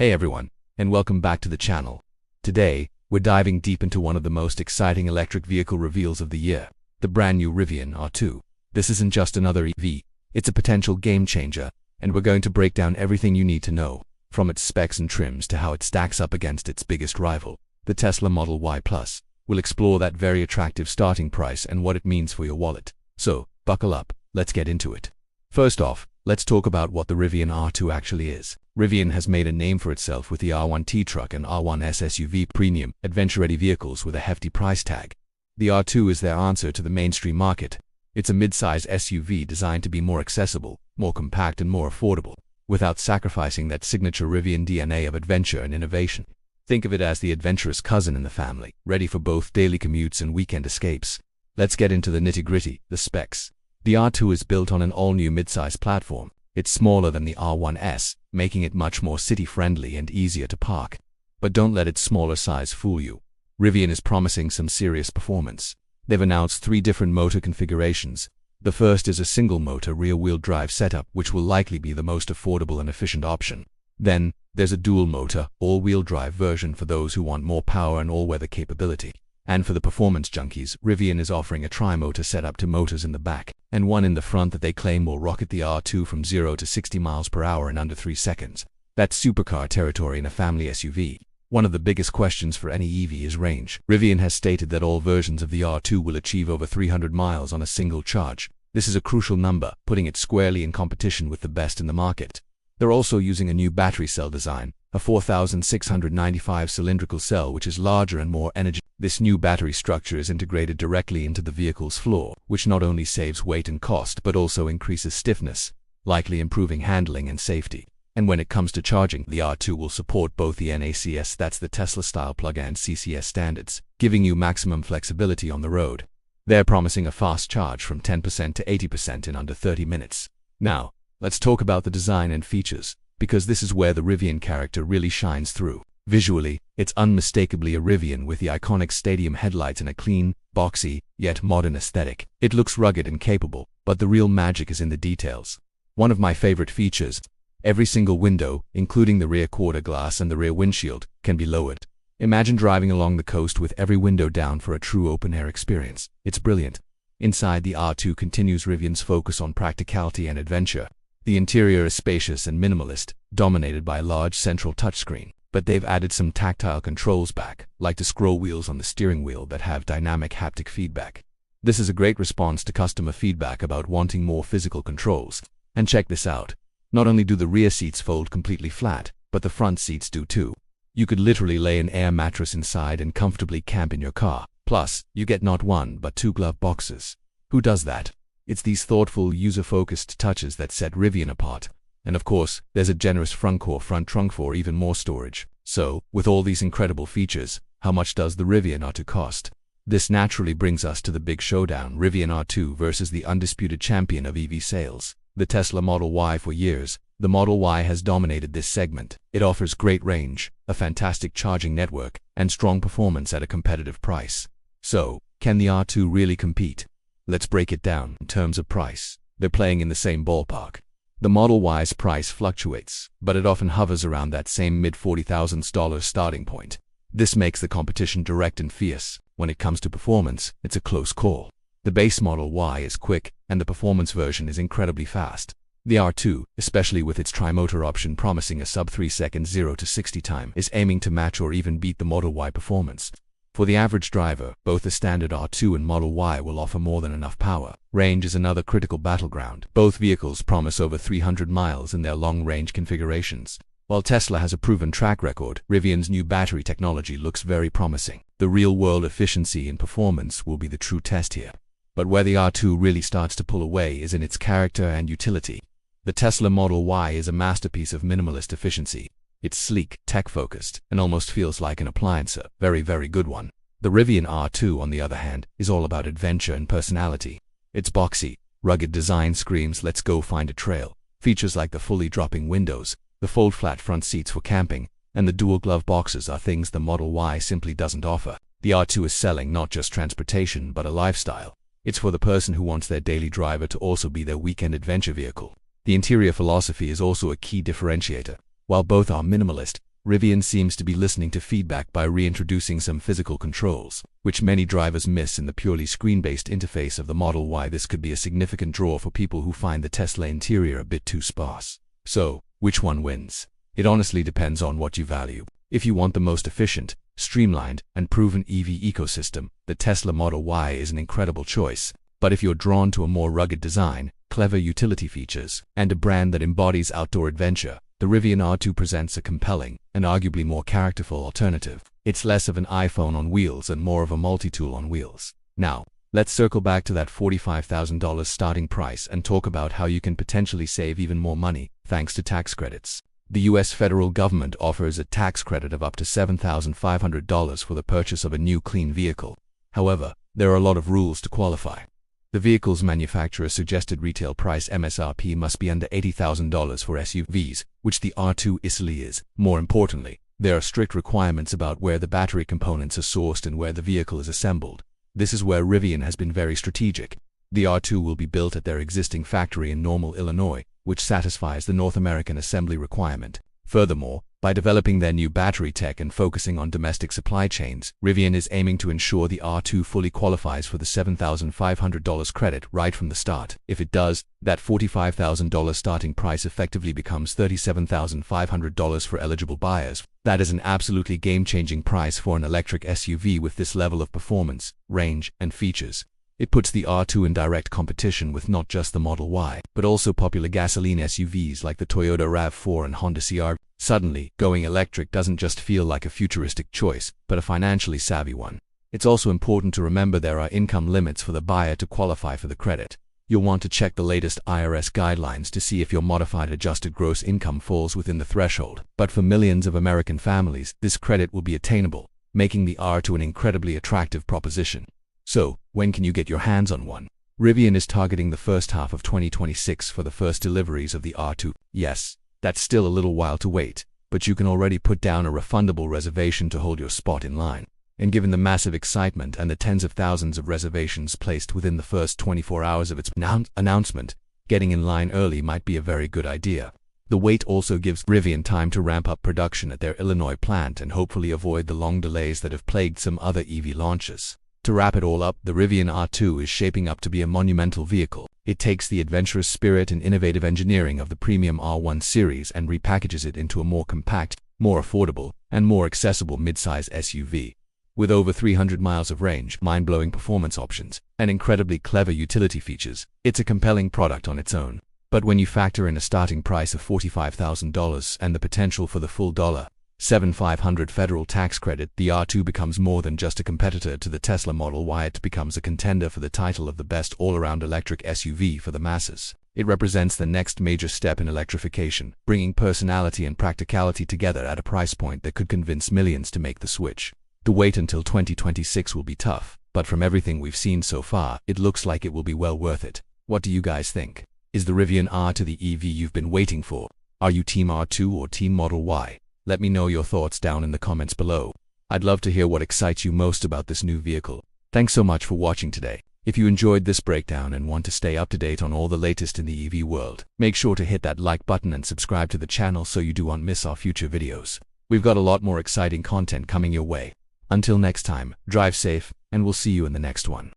Hey everyone, and welcome back to the channel. Today, we're diving deep into one of the most exciting electric vehicle reveals of the year, the brand new Rivian R2. This isn't just another EV, it's a potential game changer, and we're going to break down everything you need to know, from its specs and trims to how it stacks up against its biggest rival, the Tesla Model Y Plus. We'll explore that very attractive starting price and what it means for your wallet. So, buckle up, let's get into it. First off, let's talk about what the Rivian R2 actually is. Rivian has made a name for itself with the R1T truck and R1S SUV premium, adventure-ready vehicles with a hefty price tag. The R2 is their answer to the mainstream market. It's a mid-size SUV designed to be more accessible, more compact and more affordable, without sacrificing that signature Rivian DNA of adventure and innovation. Think of it as the adventurous cousin in the family, ready for both daily commutes and weekend escapes. Let's get into the nitty-gritty, the specs. The R2 is built on an all-new mid-size platform. It's smaller than the R1S, making it much more city-friendly and easier to park. But don't let its smaller size fool you. Rivian is promising some serious performance. They've announced 3 different motor configurations. The first is a single-motor rear-wheel drive setup, which will likely be the most affordable and efficient option. Then, there's a dual-motor, all-wheel drive version for those who want more power and all-weather capability. And for the performance junkies, Rivian is offering a tri-motor setup to motors in the back, and one in the front that they claim will rocket the R2 from 0 to 60 miles per hour in under 3 seconds. That's supercar territory in a family SUV. One of the biggest questions for any EV is range. Rivian has stated that all versions of the R2 will achieve over 300 miles on a single charge. This is a crucial number, putting it squarely in competition with the best in the market. They're also using a new battery cell design, a 4,695 cylindrical cell which is larger and more energy. This new battery structure is integrated directly into the vehicle's floor, which not only saves weight and cost but also increases stiffness, likely improving handling and safety. And when it comes to charging, the R2 will support both the NACS, that's the Tesla-style plug, and CCS standards, giving you maximum flexibility on the road. They're promising a fast charge from 10% to 80% in under 30 minutes. Now, let's talk about the design and features, because this is where the Rivian character really shines through. Visually, it's unmistakably a Rivian with the iconic stadium headlights and a clean, boxy, yet modern aesthetic. It looks rugged and capable, but the real magic is in the details. One of my favorite features: every single window, including the rear quarter glass and the rear windshield, can be lowered. Imagine driving along the coast with every window down for a true open-air experience. It's brilliant. Inside, the R2 continues Rivian's focus on practicality and adventure. The interior is spacious and minimalist, dominated by a large central touchscreen. But they've added some tactile controls back, like the scroll wheels on the steering wheel that have dynamic haptic feedback. This is a great response to customer feedback about wanting more physical controls. And check this out. Not only do the rear seats fold completely flat, but the front seats do too. You could literally lay an air mattress inside and comfortably camp in your car. Plus, you get not 1 but 2 glove boxes. Who does that? It's these thoughtful, user-focused touches that set Rivian apart. And of course, there's a generous front trunk for even more storage. So, with all these incredible features, how much does the Rivian R2 cost? This naturally brings us to the big showdown: Rivian R2 versus the undisputed champion of EV sales, the Tesla Model Y. For years, the Model Y has dominated this segment. It offers great range, a fantastic charging network, and strong performance at a competitive price. So, can the R2 really compete? Let's break it down. In terms of price, they're playing in the same ballpark. The Model Y's price fluctuates, but it often hovers around that same mid-$40,000 starting point. This makes the competition direct and fierce. When it comes to performance, it's a close call. The base Model Y is quick, and the performance version is incredibly fast. The R2, especially with its tri-motor option promising a sub-3 second 0 to 60 time, is aiming to match or even beat the Model Y performance. For the average driver, both the standard R2 and Model Y will offer more than enough power. Range is another critical battleground. Both vehicles promise over 300 miles in their long-range configurations. While Tesla has a proven track record, Rivian's new battery technology looks very promising. The real-world efficiency and performance will be the true test here. But where the R2 really starts to pull away is in its character and utility. The Tesla Model Y is a masterpiece of minimalist efficiency. It's sleek, tech-focused, and almost feels like an appliance. A very, very good one. The Rivian R2, on the other hand, is all about adventure and personality. Its boxy, rugged design screams, "Let's go find a trail." Features like the fully dropping windows, the fold-flat front seats for camping, and the dual glove boxes are things the Model Y simply doesn't offer. The R2 is selling not just transportation but a lifestyle. It's for the person who wants their daily driver to also be their weekend adventure vehicle. The interior philosophy is also a key differentiator. While both are minimalist, Rivian seems to be listening to feedback by reintroducing some physical controls, which many drivers miss in the purely screen-based interface of the Model Y. This could be a significant draw for people who find the Tesla interior a bit too sparse. So, which one wins? It honestly depends on what you value. If you want the most efficient, streamlined, and proven EV ecosystem, the Tesla Model Y is an incredible choice. But if you're drawn to a more rugged design, clever utility features, and a brand that embodies outdoor adventure, the Rivian R2 presents a compelling and arguably more characterful alternative. It's less of an iPhone on wheels and more of a multi-tool on wheels. Now, let's circle back to that $45,000 starting price and talk about how you can potentially save even more money thanks to tax credits. The US federal government offers a tax credit of up to $7,500 for the purchase of a new clean vehicle. However, there are a lot of rules to qualify. The vehicle's manufacturer's suggested retail price MSRP must be under $80,000 for SUVs, which the R2 easily is. More importantly, there are strict requirements about where the battery components are sourced and where the vehicle is assembled. This is where Rivian has been very strategic. The R2 will be built at their existing factory in Normal, Illinois, which satisfies the North American assembly requirement. Furthermore, by developing their new battery tech and focusing on domestic supply chains, Rivian is aiming to ensure the R2 fully qualifies for the $7,500 credit right from the start. If it does, that $45,000 starting price effectively becomes $37,500 for eligible buyers. That is an absolutely game-changing price for an electric SUV with this level of performance, range, and features. It puts the R2 in direct competition with not just the Model Y, but also popular gasoline SUVs like the Toyota RAV4 and Honda CR. Suddenly, going electric doesn't just feel like a futuristic choice, but a financially savvy one. It's also important to remember there are income limits for the buyer to qualify for the credit. You'll want to check the latest IRS guidelines to see if your modified adjusted gross income falls within the threshold. But for millions of American families, this credit will be attainable, making the R2 an incredibly attractive proposition. So, when can you get your hands on one? Rivian is targeting the first half of 2026 for the first deliveries of the R2. Yes, that's still a little while to wait, but you can already put down a refundable reservation to hold your spot in line. And given the massive excitement and the tens of thousands of reservations placed within the first 24 hours of its announcement, getting in line early might be a very good idea. The wait also gives Rivian time to ramp up production at their Illinois plant and hopefully avoid the long delays that have plagued some other EV launches. To wrap it all up, the Rivian R2 is shaping up to be a monumental vehicle. It takes the adventurous spirit and innovative engineering of the premium R1 series and repackages it into a more compact, more affordable, and more accessible midsize SUV. With over 300 miles of range, mind-blowing performance options, and incredibly clever utility features, it's a compelling product on its own. But when you factor in a starting price of $45,000 and the potential for the full $7,500 federal tax credit, the R2 becomes more than just a competitor to the Tesla Model Y. It becomes a contender for the title of the best all-around electric SUV for the masses. It represents the next major step in electrification, bringing personality and practicality together at a price point that could convince millions to make the switch. The wait until 2026 will be tough, but from everything we've seen so far, it looks like it will be well worth it. What do you guys think? Is the Rivian R2 the EV you've been waiting for? Are you Team R2 or Team Model Y? Let me know your thoughts down in the comments below. I'd love to hear what excites you most about this new vehicle. Thanks so much for watching today. If you enjoyed this breakdown and want to stay up to date on all the latest in the EV world, make sure to hit that like button and subscribe to the channel so you don't miss our future videos. We've got a lot more exciting content coming your way. Until next time, drive safe, and we'll see you in the next one.